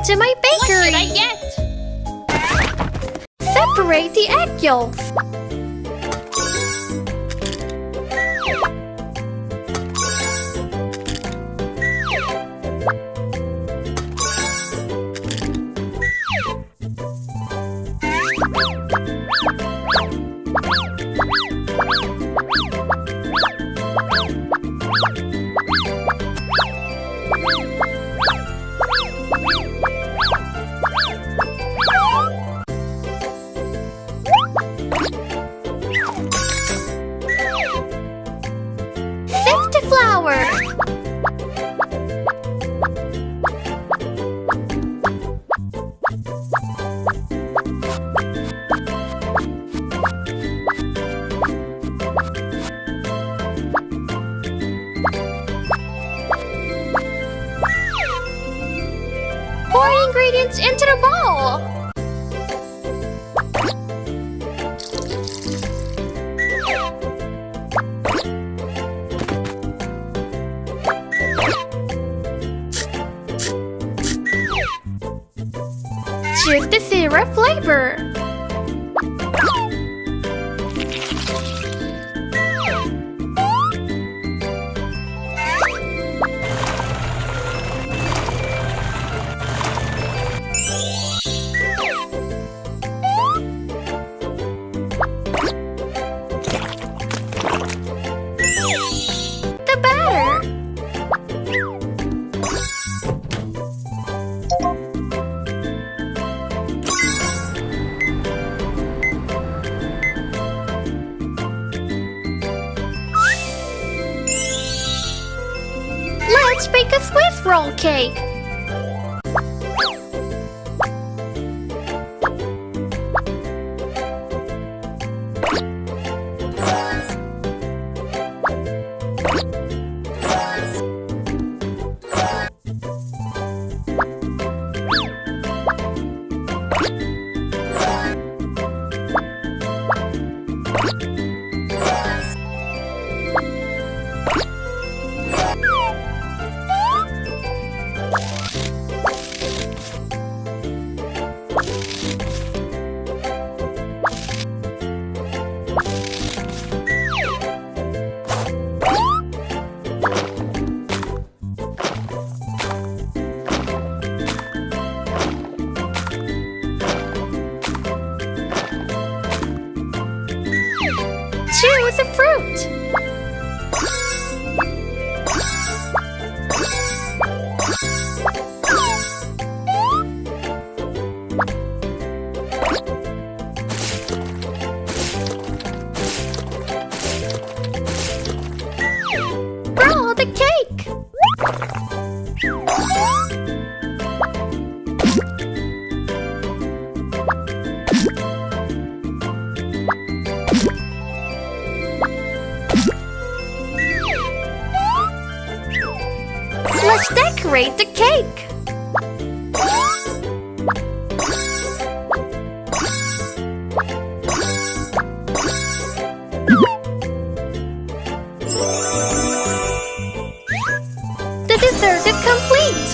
to my bakery! What should I get? Separate the egg yolks. Sift the flour. Pour ingredients into the bowl. Choose the syrup flavor. The batter. Let's bake a Swiss roll cake. Choose a fruit. Roll the cake. Let's decorate the cake. The dessert is complete.